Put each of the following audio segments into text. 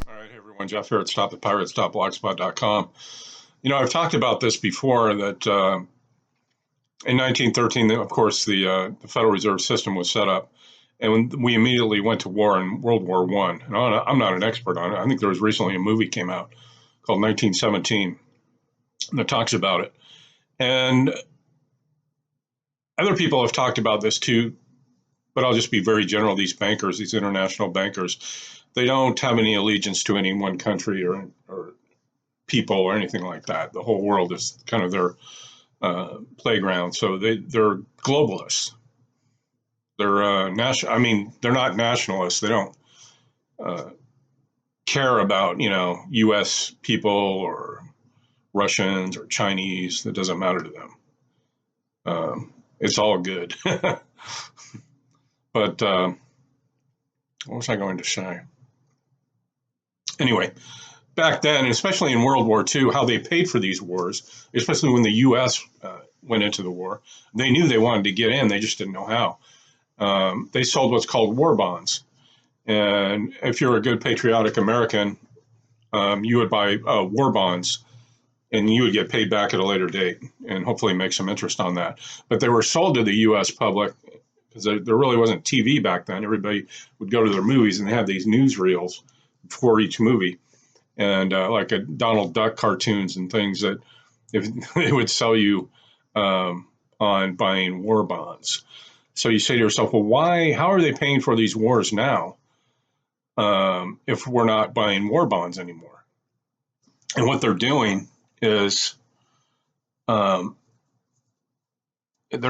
All right, hey everyone, Jeff here at StopThePirates.blogspot.com. I've talked about this before that in 1913, of course, the Federal Reserve System was set up, and when we immediately went to war in World War One. And I'm not an expert on it. I think there was recently a movie came out called 1917 that talks about it. And other people have talked about this too, but I'll just be very general. These bankers, these international bankers, they don't have any allegiance to any one country or people or anything like that. The whole world is kind of their playground. So they're globalists. They're national. I mean, they're not nationalists. They don't uh, care about U.S. people or Russians or Chinese. It doesn't matter to them. It's all good. But what was I going to say? Anyway, back then, especially in World War II, how they paid for these wars, especially when the U.S. Went into the war, they knew they wanted to get in, they just didn't know how. They sold what's called war bonds. And if you're a good patriotic American, you would buy war bonds and you would get paid back at a later date and hopefully make some interest on that. But they were sold to the U.S. public because there really wasn't TV back then. Everybody would go to their movies and they had these newsreels for each movie and like a Donald Duck cartoons and things that if they would sell you on buying war bonds. So you say to yourself, well, how are they paying for these wars now if we're not buying war bonds anymore? And what they're doing is they're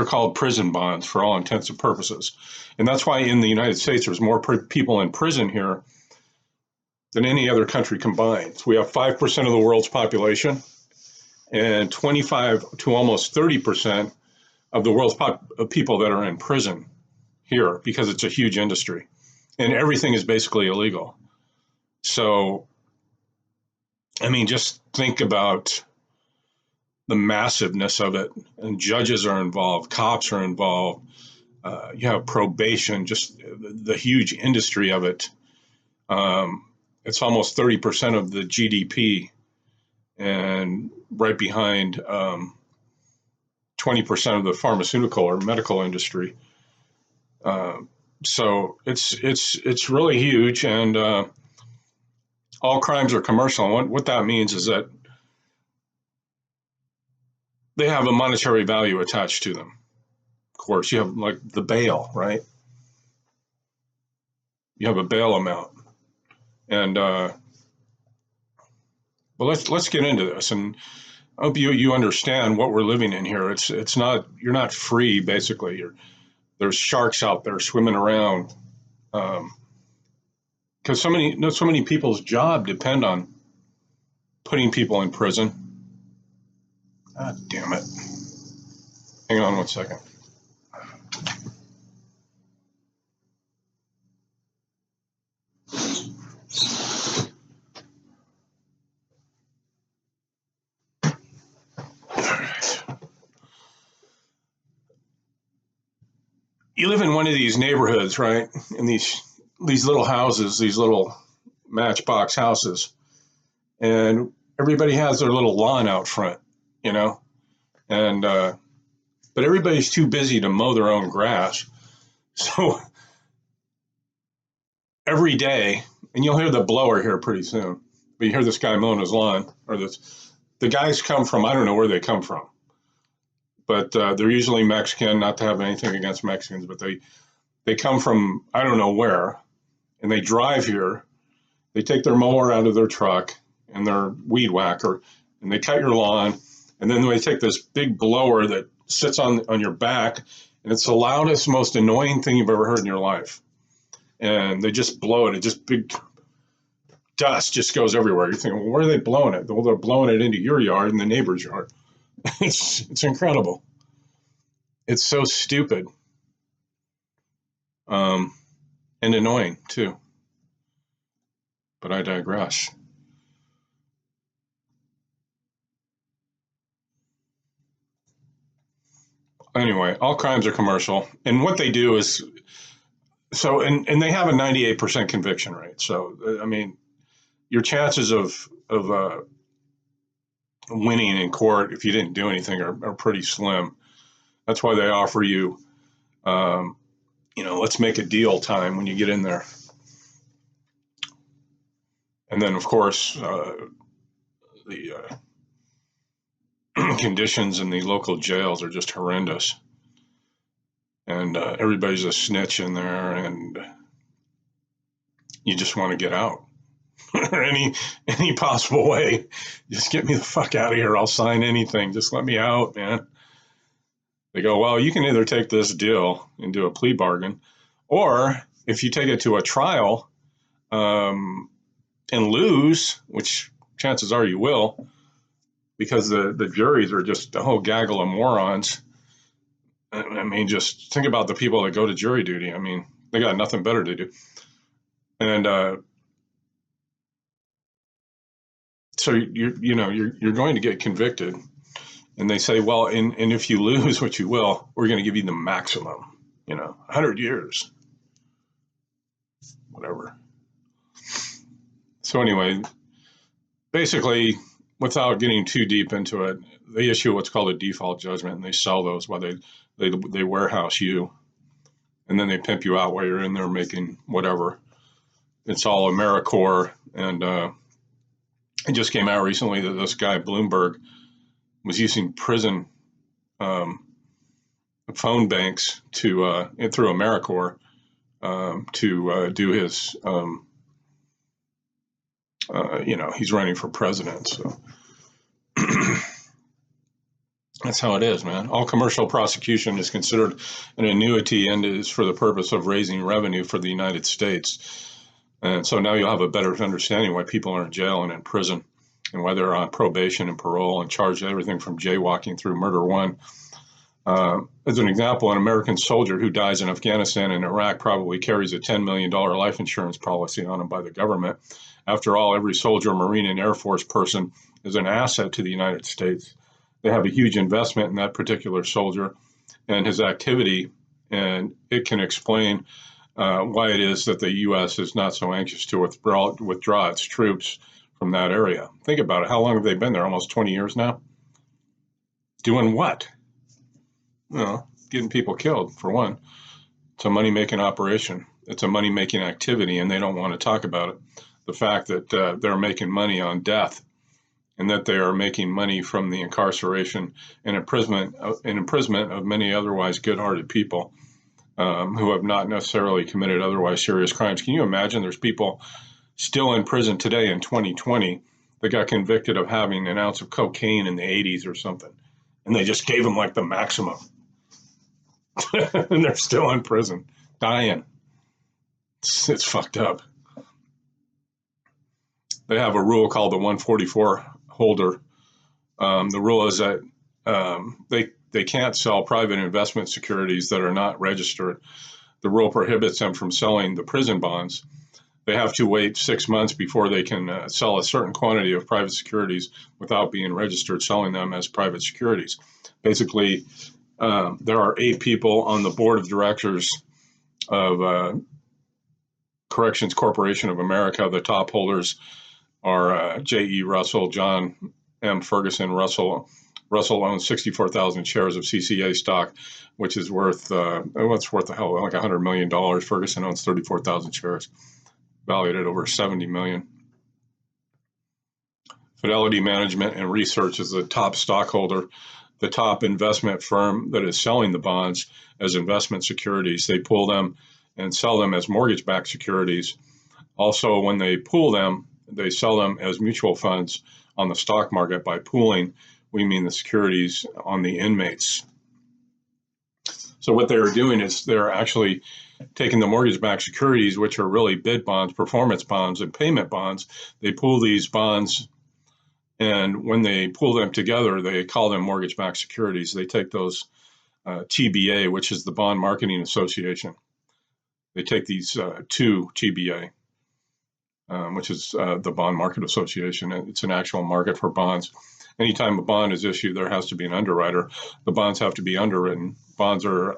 called prison bonds for all intents and purposes. And that's why in the United States, there's more people in prison here than any other country combined. So we have 5% of the world's population and 25 to almost 30% of the world's people that are in prison here because it's a huge industry and everything is basically illegal. So, I mean, just think about the massiveness of it. And judges are involved, cops are involved. You have probation, just the huge industry of it. It's almost 30% of the GDP, and right behind 20% of the pharmaceutical or medical industry. So it's really huge, and all crimes are commercial. And what that means is that they have a monetary value attached to them. Of course, you have like the bail, right? You have a bail amount, and but let's get into this, and I hope you understand what we're living in here. It's not you're not free basically. There's sharks out there swimming around because so many people's job depend on putting people in prison. God damn it! Hang on one second. You live in one of these neighborhoods, right? In these little houses, these little matchbox houses, and everybody has their little lawn out front, you know, and but everybody's too busy to mow their own grass. So every day, and you'll hear the blower here pretty soon, but you hear this guy mowing his lawn, or the guys come from, I don't know where they come from, but they're usually Mexican, not to have anything against Mexicans, but they come from, I don't know where, and they drive here, they take their mower out of their truck and their weed whacker, and they cut your lawn, and then they take this big blower that sits on your back, and it's the loudest, most annoying thing you've ever heard in your life. And they just blow it. It just big dust just goes everywhere. You're thinking, well, where are they blowing it? Well, they're blowing it into your yard and the neighbor's yard. It's incredible. It's so stupid, um, and annoying too. But I digress. Anyway, all crimes are commercial, and what they do is so, and they have a 98% conviction rate. So, I mean, your chances of winning in court if you didn't do anything are pretty slim. That's why they offer you, let's make a deal time when you get in there. And then, of course, the conditions in the local jails are just horrendous. And everybody's a snitch in there, and you just want to get out. any possible way. Just get me the fuck out of here. I'll sign anything. Just let me out, man. They go, well, you can either take this deal and do a plea bargain, or if you take it to a trial and lose, which chances are you will, because the juries are just a whole gaggle of morons. I mean, just think about the people that go to jury duty. I mean, they got nothing better to do. And so you're going to get convicted, and they say, well, and if you lose, which you will, we're going to give you the maximum, 100 years, whatever. So anyway, basically, without getting too deep into it, they issue what's called a default judgment, and they sell those while they warehouse you, and then they pimp you out while you're in there making whatever. It's all AmeriCorps, and it just came out recently that this guy Bloomberg was using prison phone banks to through AmeriCorps to do his. He's running for president, so that's how it is, man. All commercial prosecution is considered an annuity and is for the purpose of raising revenue for the United States. And so now you'll have a better understanding why people are in jail and in prison, and why they're on probation and parole and charged everything from jaywalking through murder one. As an example, an American soldier who dies in Afghanistan and Iraq probably carries a $10 million life insurance policy on him by the government. After all, every soldier, Marine, and Air Force person is an asset to the United States. They have a huge investment in that particular soldier and his activity, and it can explain why it is that the U.S. is not so anxious to withdraw its troops from that area. Think about it. How long have they been there? Almost 20 years now? Doing what? Well, getting people killed, for one. It's a money-making operation. It's a money-making activity, and they don't want to talk about it. The fact that they're making money on death, and that they are making money from the incarceration and imprisonment of many otherwise good-hearted people who have not necessarily committed otherwise serious crimes. Can you imagine there's people still in prison today in 2020 that got convicted of having an ounce of cocaine in the 80s or something, and they just gave them like the maximum. And they're still in prison, dying. It's fucked up. They have a rule called the 144 holder. The rule is that they can't sell private investment securities that are not registered. The rule prohibits them from selling the prison bonds. They have to wait 6 months before they can sell a certain quantity of private securities without being registered, selling them as private securities. Basically, there are 8 people on the board of directors of Corrections Corporation of America. The top holders are J.E. Russell, John M. Ferguson. Russell owns 64,000 shares of CCA stock, which is worth what's worth the hell like $100 million. Ferguson owns 34,000 shares, valued at over $70 million. Fidelity Management and Research is the top stockholder, the top investment firm that is selling the bonds as investment securities. They pool them and sell them as mortgage-backed securities. Also, when they pool them, they sell them as mutual funds on the stock market. By pooling, we mean the securities on the inmates. So what they're doing is they're actually taking the mortgage-backed securities, which are really bid bonds, performance bonds, and payment bonds. They pool these bonds, and when they pool them together, they call them mortgage-backed securities. They take those TBA, which is the Bond Marketing Association. They take these to TBA, which is the Bond Market Association. It's an actual market for bonds. Anytime a bond is issued, there has to be an underwriter. The bonds have to be underwritten. Bonds that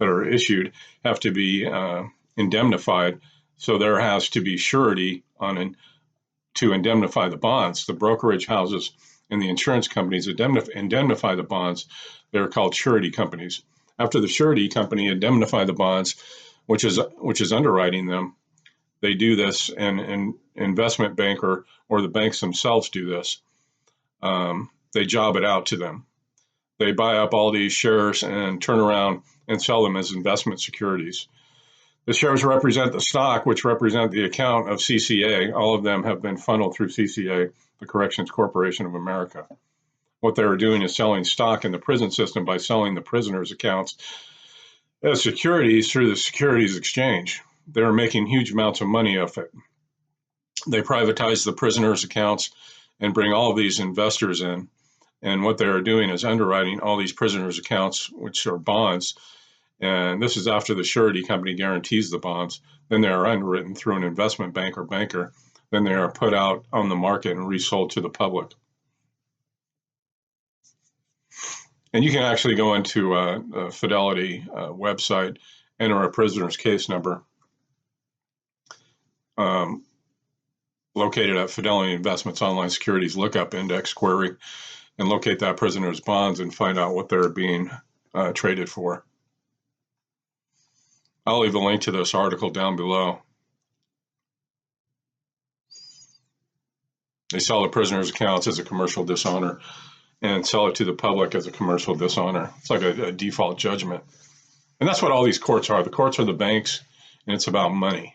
are issued have to be indemnified. So there has to be surety on to indemnify the bonds. The brokerage houses and the insurance companies indemnify the bonds. They're called surety companies. After the surety company indemnify the bonds, which is underwriting them, they do this, and an investment banker or the banks themselves do this. They job it out to them. They buy up all these shares and turn around and sell them as investment securities. The shares represent the stock, which represent the account of CCA. All of them have been funneled through CCA, the Corrections Corporation of America. What they were doing is selling stock in the prison system by selling the prisoners' accounts as securities through the securities exchange. They were making huge amounts of money off it. They privatized the prisoners' accounts and bring all of these investors in. And what they are doing is underwriting all these prisoners' accounts, which are bonds. And this is after the surety company guarantees the bonds. Then they are underwritten through an investment bank or banker. Then they are put out on the market and resold to the public. And you can actually go into a Fidelity website, enter a prisoner's case number, located at Fidelity Investments Online Securities Lookup Index query, and locate that prisoner's bonds and find out what they're being traded for. I'll leave a link to this article down below. They sell the prisoner's accounts as a commercial dishonor and sell it to the public as a commercial dishonor. It's like a default judgment. And that's what all these courts are. The courts are the banks, and it's about money.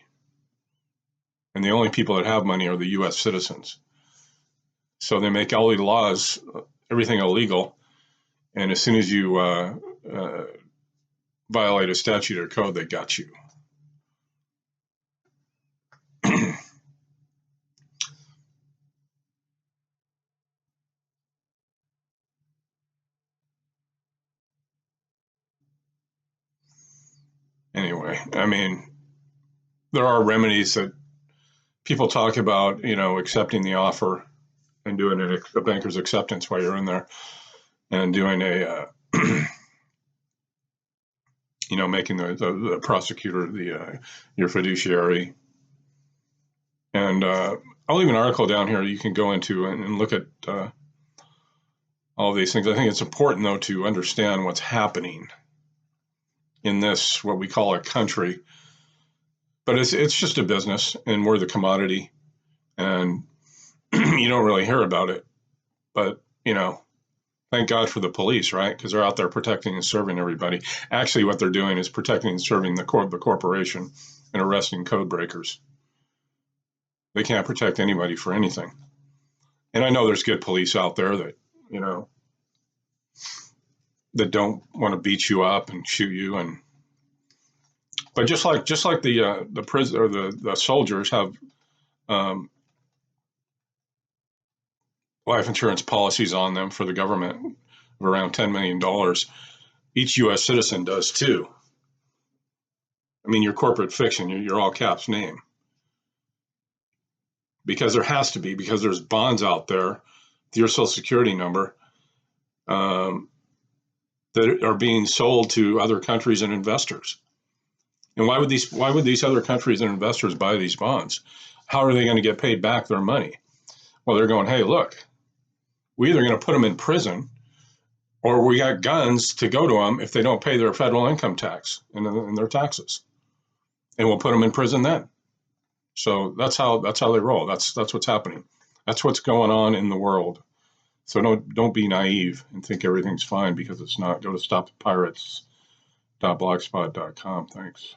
And the only people that have money are the U.S. citizens. So they make all these laws, everything illegal. And as soon as you violate a statute or code, they got you. Anyway, I mean, there are remedies that people talk about, accepting the offer and doing a banker's acceptance while you're in there, and doing a, making the prosecutor your fiduciary. And I'll leave an article down here you can go into and look at all of these things. I think it's important, though, to understand what's happening in this, what we call a country. But it's just a business, and we're the commodity, and you don't really hear about it. But, thank God for the police, right? Because they're out there protecting and serving everybody. Actually, what they're doing is protecting and serving the corporation and arresting code breakers. They can't protect anybody for anything. And I know there's good police out there that, that don't want to beat you up and shoot you, but just like the prison or the soldiers have life insurance policies on them for the government of around $10 million. Each U.S. citizen does too. I mean, your corporate fiction, your all caps name. Because there has to be, because there's bonds out there, your social security number, that are being sold to other countries and investors. And why would these other countries and investors buy these bonds? How are they going to get paid back their money? Well, they're going, hey, look, we're either going to put them in prison, or we got guns to go to them if they don't pay their federal income tax and their taxes, and we'll put them in prison then. So that's how they roll. That's what's happening. That's what's going on in the world. So don't be naive and think everything's fine, because it's not. Go to stopthepirates.blogspot.com. Thanks.